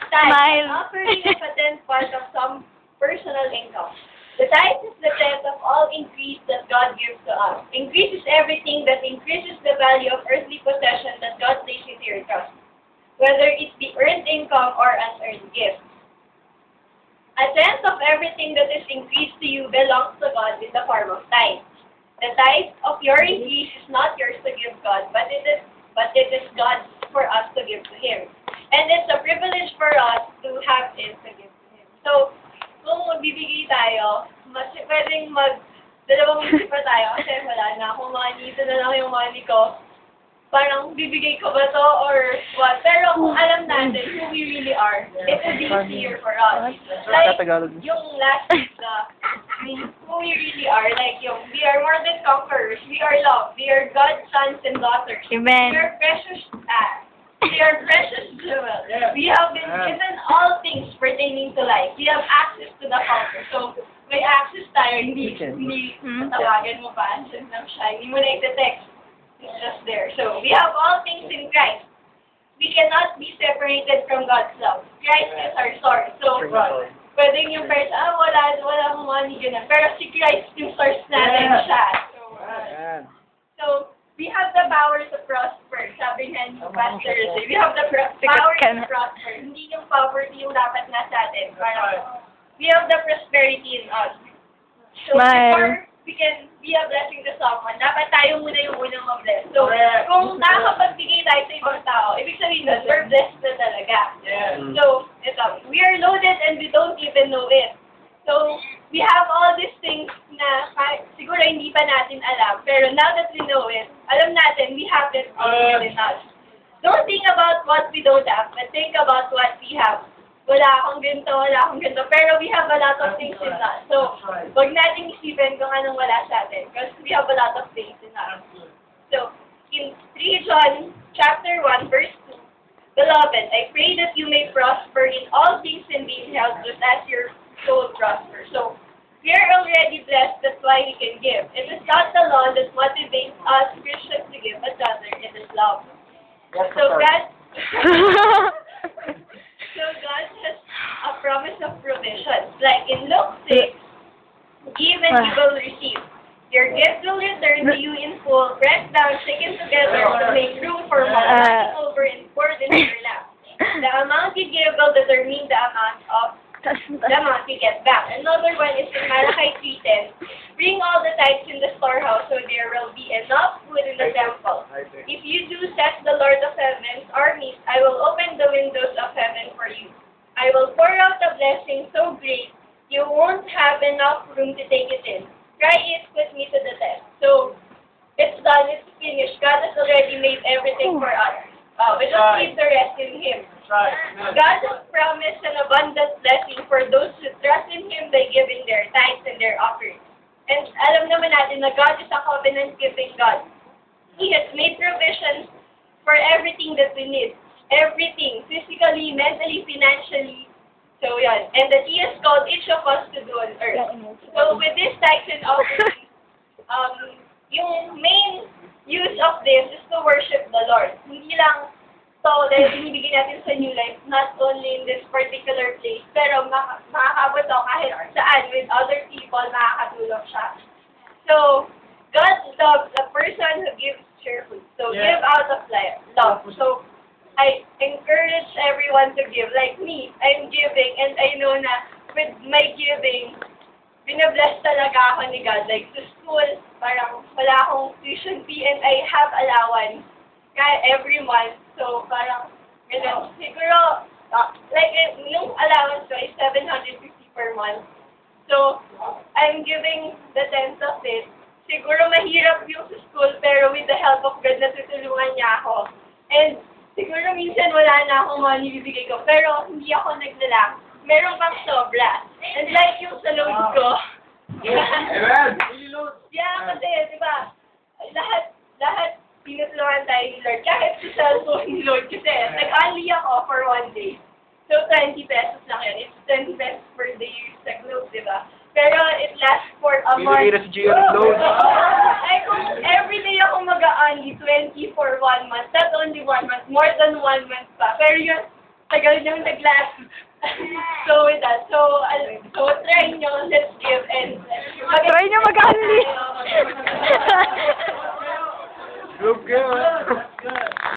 Smile. Offering of a tenth part of some personal income. The tithe is the tenth of all increase that God gives to us. Increase is everything that increases the value of earthly possession that God places into your trust, whether it be earned income or unearned gift. A tenth of everything that is increased to you belongs to God in the form of tithe. The tithe of your increase is not yours to give God, but it is God's for us to give to Him. And it's a privilege for us to have Him to give to Him. So, kung magbibigay tayo, mas pwedeng dalawang isip pa tayo kasi wala na akong money, ito na lang yung money ko. Parang bibigay ko ba to or what? Pero kung alam natin who we really are, it will be easier for us. Like, yung last who we really are, like we are more than conquerors, we are loved, we are God's sons and daughters. Amen. We are precious jewels. We have been given all things pertaining to life. We have access to the Father. So, may access tayo, hindi tawagan mo pa, hindi mo na ite-text. It's just there. So, we have all things in Christ. We cannot be separated from God's love. Christ is our source. So, pwedeng yung person, wala akong money, ganun. Pero si Christ yung source natin siya. So, we have the power to prosper. Sabi nga ni Pastor Jose, we have the power to prosper. Hindi yung poverty yung dapat nasa atin. Parang, we have the prosperity in us. So, before we can be a blessing to someone, dapat tayo muna yung unang ma-bless. So, kung nakakapagbigay tayo sa ibang tao, ibig sabihin na, we're blessed na talaga. So, we are loaded and we don't even know it. So, we have all these things na siguro hindi pa natin alam, pero now that we know it, alam natin, we have it all within us. Don't think about what we don't have, but think about what we have. Wala akong ganito, pero we have a lot of things in us. So, wag natin isipin kung anong wala sa atin, because we have a lot of things in us. So, in 3 John chapter 1, verse 2, Beloved, I pray that you may prosper in all things and be in health just as your soul prosper. So, we are already blessed, that's why we can give. It is not the law that motivates us Christians to give, but rather it is love. So, God has a promise of provision. Like in Luke 6, give and you will receive. Your gift will return to you in full, pressed down, shaken together to make room for more, running over and poured into your lap. The amount you give will determine the amount you get back. Another one is in Malachi 3:10. Bring all the tithes in the storehouse so there will be enough food in the temple. If you do, says the Lord of Heaven's armies, I will open the windows of heaven for you. I will pour out a blessing so great you won't have enough room to take it in. Try it, put me to the test. So, it's done, it's finished. God has already made everything for us. We just need the rest in Him. God has promised an abundant blessing for those who trust in Him by giving their tithes and their offerings. And alam naman natin na God is a covenant-keeping God. He has made provisions for everything that we need. Everything. Physically, mentally, financially. So, yan. And that He has called each of us to do on earth. So, with this tithes and offerings, yung main use of this is to worship the Lord. Hindi lang dahil binibigyan natin sa New Life, not only in this particular place, pero makakabot daw kahit saan with other people, makakatulong siya. So, God loves a person who gives cheerfully. So, give out of love. So, I encourage everyone to give. Like me, I'm giving, and I know na with my giving, binabless talaga ako ni God. Like, to school, parang wala akong tuition fee, and I have allowance every month. So, parang, ganun. Siguro, like, yung allowance ko is 750 per month. So, I'm giving the 10th of it. Siguro mahirap yung sa school, pero with the help of God, natutulungan niya ako. And, siguro minsan wala na akong money bibigay ko, pero hindi ako naglalang. Meron pang sobra. And like yung sa load ko. Amen! Yeah, kasi, di ba, lahat tinutulungan tayo ni Lord. Kahit sa cellphone ni Lord, kasi nag-only ako for 1 day. So, 20 pesos lang yun. It's 20 pesos per day sa Globe, di ba? Pero it lasts for a month. Bibigay na si Gio ng load. Ay, kung everyday ako mag-only 20 for 1 month, not only 1 month, more than 1 month pa. Pero yung tagal niyong nag-last. So with that, so try nyo, let's give and Try nyo mag-unleash.